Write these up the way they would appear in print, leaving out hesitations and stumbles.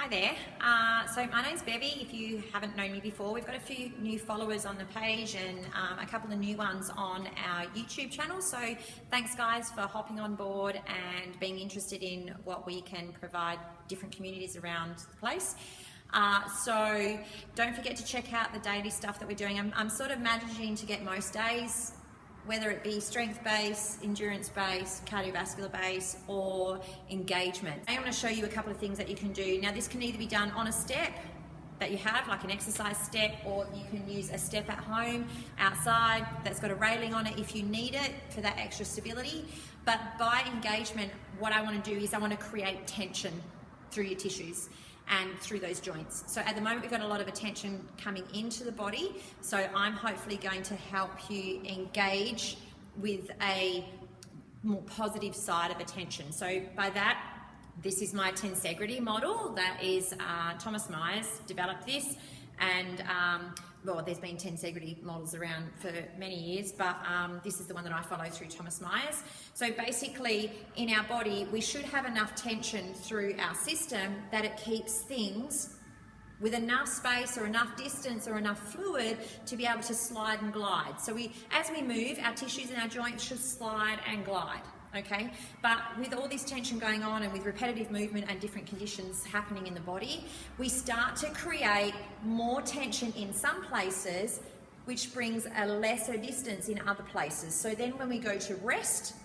Hi there. So my name's Bevy. If you haven't known me before, we've got a few new followers on the page and a couple of new ones on our YouTube channel. So thanks guys for hopping on board and being interested in what we can provide different communities around the place. So don't forget to check out the daily stuff that we're doing. I'm sort of managing to get most days, whether it be strength base, endurance base, cardiovascular base, or engagement. I want to show you a couple of things that you can do. Now this can either be done on a step that you have, like an exercise step, or you can use a step at home, outside, that's got a railing on it if you need it for that extra stability. But by engagement, what I want to do is I want to create tension through your tissues and through those joints. So at the moment we've got a lot of attention coming into the body, so I'm hopefully going to help you engage with a more positive side of attention. So by that, this is my tensegrity model. That is Thomas Myers developed this, and well, there's been tensegrity models around for many years, but this is the one that I follow through Thomas Myers. So basically, in our body, we should have enough tension through our system that it keeps things with enough space or enough distance or enough fluid to be able to slide and glide. So as we move, our tissues and our joints should slide and glide. Okay, but with all this tension going on and with repetitive movement and different conditions happening in the body, we start to create more tension in some places, which brings a lesser distance in other places. So then when we go to rest,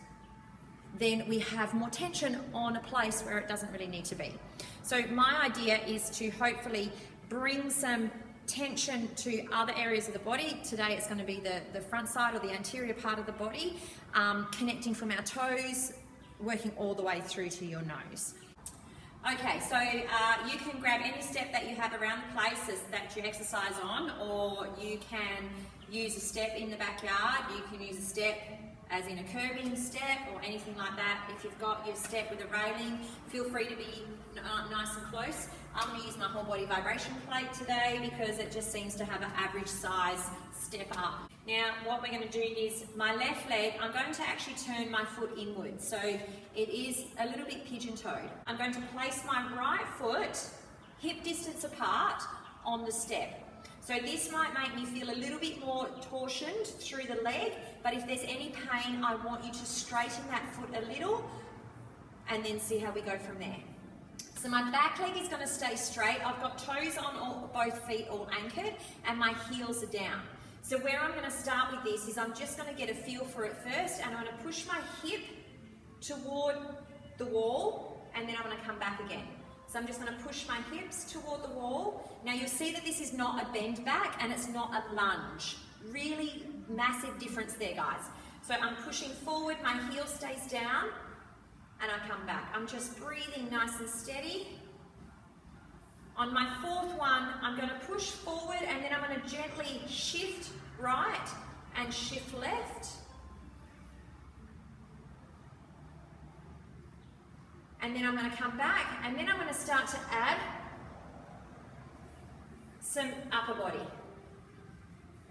then we have more tension on a place where it doesn't really need to be. So my idea is to hopefully bring some tension to other areas of the body. Today it's going to be the front side or the anterior part of the body, connecting from our toes, working all the way through to your nose. Okay, so you can grab any step that you have around the places that you exercise on, or you can use a step in the backyard. You can use a step as in a curbing step or anything like that. If you've got your step with a railing, feel free to be nice and close. I'm going to use my whole body vibration plate today because it just seems to have an average size step up. Now what we're going to do is my left leg, I'm going to actually turn my foot inward, so it is a little bit pigeon-toed. I'm going to place my right foot hip distance apart on the step. So this might make me feel a little bit more torsioned through the leg, but if there's any pain, I want you to straighten that foot a little and then see how we go from there. So my back leg is going to stay straight. I've got toes on both feet all anchored and my heels are down. So where I'm going to start with this is I'm just going to get a feel for it first, and I'm going to push my hip toward the wall and then I'm going to come back again. So I'm just going to push my hips toward the wall. Now you'll see that this is not a bend back and it's not a lunge. Really massive difference there, guys. So I'm pushing forward, my heel stays down, and I come back. I'm just breathing nice and steady. On my fourth one, I'm going to push forward and then I'm going to gently shift right and shift left. And then I'm going to come back and then I'm going to start to add some upper body.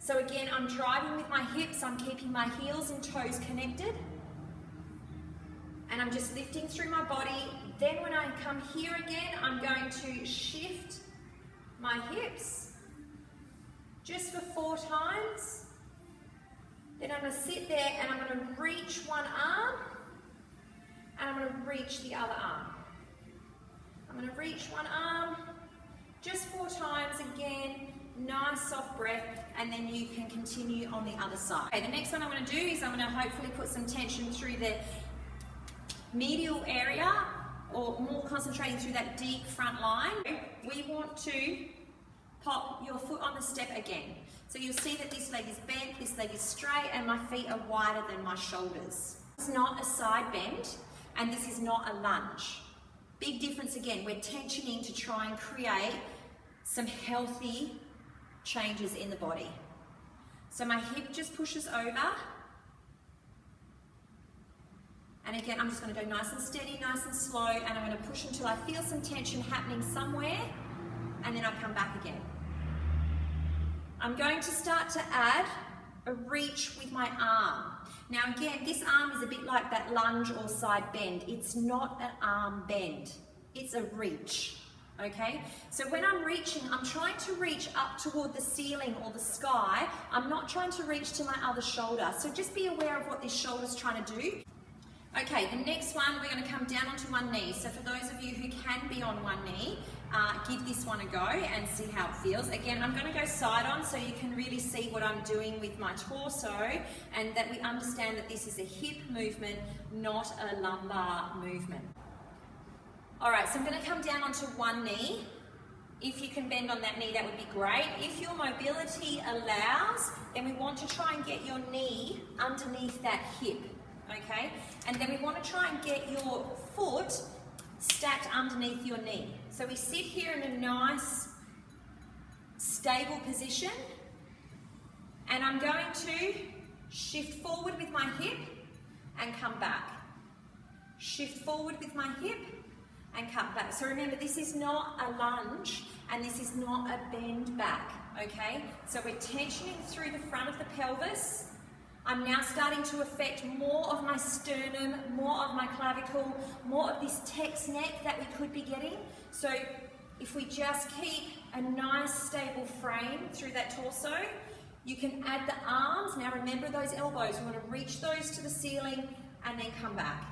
So again, I'm driving with my hips, I'm keeping my heels and toes connected. And I'm just lifting through my body. Then when I come here again, I'm going to shift my hips just for 4 times. Then I'm going to sit there and I'm going to reach one arm and I'm going to reach the other arm. I'm going to reach one arm just 4 times again. Nice soft breath, and then you can continue on the other side. Okay, the next one I'm going to do is I'm going to hopefully put some tension through the medial area, or more concentrating through that deep front line. We want to pop your foot on the step again. So you'll see that this leg is bent, this leg is straight, and my feet are wider than my shoulders. It's not a side bend, and this is not a lunge. Big difference again. We're tensioning to try and create some healthy changes in the body. So my hip just pushes over. And again, I'm just going to go nice and steady, nice and slow, and I'm going to push until I feel some tension happening somewhere, and then I'll come back again. I'm going to start to add a reach with my arm. Now again, this arm is a bit like that lunge or side bend. It's not an arm bend, it's a reach. okay? So when I'm reaching, I'm trying to reach up toward the ceiling or the sky. I'm not trying to reach to my other shoulder. So just be aware of what this shoulder's trying to do. Okay, the next one, we're going to come down onto one knee. So for those of you who can be on one knee, give this one a go and see how it feels. Again, I'm going to go side on so you can really see what I'm doing with my torso, and that we understand that this is a hip movement, not a lumbar movement. All right, so I'm going to come down onto one knee. If you can bend on that knee, that would be great. If your mobility allows, then we want to try and get your knee underneath that hip. Okay, and then we want to try and get your foot stacked underneath your knee. So we sit here in a nice, stable position, and I'm going to shift forward with my hip and come back. Shift forward with my hip and come back. So remember, this is not a lunge and this is not a bend back, okay? So we're tensioning through the front of the pelvis. I'm now starting to affect more of my sternum, more of my clavicle, more of this text neck that we could be getting. So if we just keep a nice stable frame through that torso, you can add the arms. Now remember those elbows, we want to reach those to the ceiling and then come back.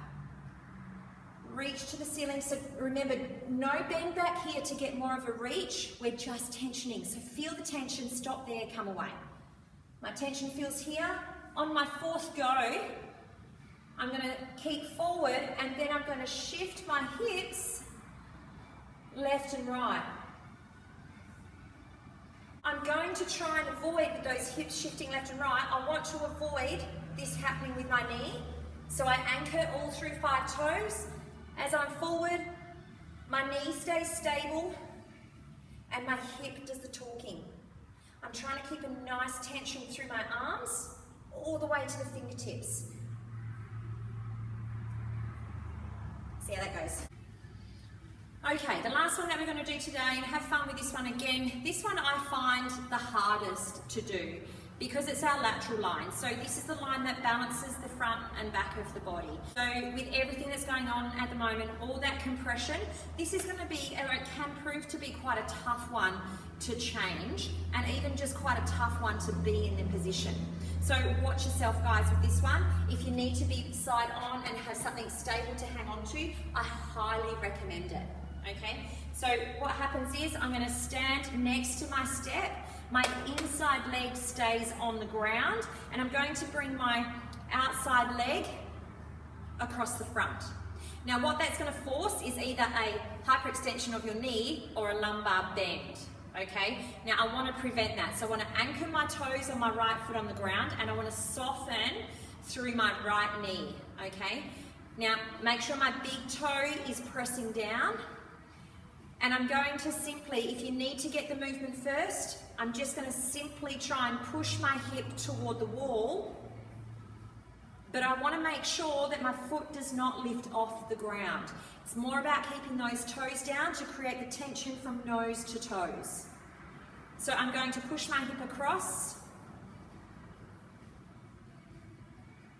Reach to the ceiling. So remember, no bend back here to get more of a reach. We're just tensioning. So feel the tension, stop there, come away. My tension feels here. On my fourth go, I'm going to keep forward and then I'm going to shift my hips left and right. I'm going to try and avoid with those hips shifting left and right. I want to avoid this happening with my knee. So I anchor all through 5 toes. As I'm forward, my knee stays stable and my hip does the talking. I'm trying to keep a nice tension through my arms all the way to the fingertips. See how that goes. Okay, the last one that we're going to do today, and have fun with this one again. This one I find the hardest to do because it's our lateral line. So this is the line that balances the front and back of the body. So with everything that's going on at the moment, all that compression, this is going to be, or it can prove to be quite a tough one to change, and even just quite a tough one to be in the position. So watch yourself, guys, with this one. If you need to be side on and have something stable to hang on to, I highly recommend it, okay? So what happens is I'm going to stand next to my step. My inside leg stays on the ground, and I'm going to bring my outside leg across the front. Now what that's going to force is either a hyperextension of your knee or a lumbar bend. Okay, now I want to prevent that. So I want to anchor my toes on my right foot on the ground, and I want to soften through my right knee, okay? Now make sure my big toe is pressing down, and I'm going to simply, if you need to get the movement first, I'm just going to simply try and push my hip toward the wall, but I want to make sure that my foot does not lift off the ground. It's more about keeping those toes down to create the tension from nose to toes. So I'm going to push my hip across.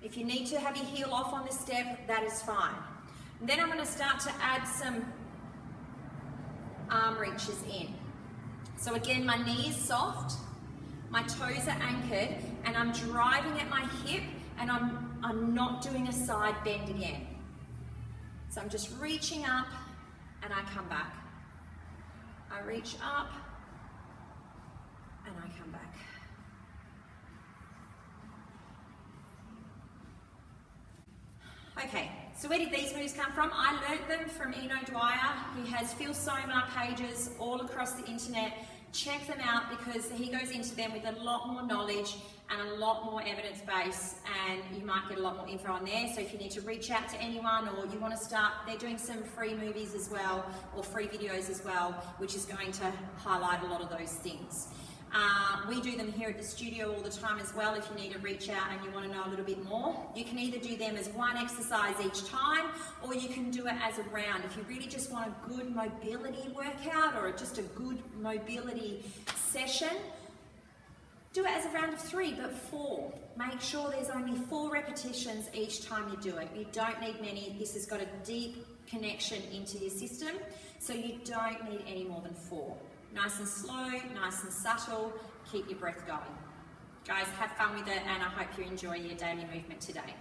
If you need to have your heel off on this step, that is fine. And then I'm going to start to add some arm reaches in. So again, my knee is soft, my toes are anchored, and I'm driving at my hip, and I'm not doing a side bend again. So I'm just reaching up and I come back. I reach up and I come back. Okay, so where did these moves come from? I learnt them from Eno Dwyer. He has Feel Sonar pages all across the internet. Check them out because he goes into them with a lot more knowledge and a lot more evidence base, and you might get a lot more info on there. So if you need to reach out to anyone, or you want to start, they're doing some free movies as well, or free videos as well, which is going to highlight a lot of those things. We do them here at the studio all the time as well. If you need to reach out and you want to know a little bit more, you can either do them as one exercise each time, or you can do it as a round. If you really just want a good mobility workout or just a good mobility session, do it as a round of 3, but 4. Make sure there's only 4 repetitions each time you do it. You don't need many. This has got a deep connection into your system. So you don't need any more than 4. Nice and slow, nice and subtle, keep your breath going. Guys, have fun with it, and I hope you enjoy your daily movement today.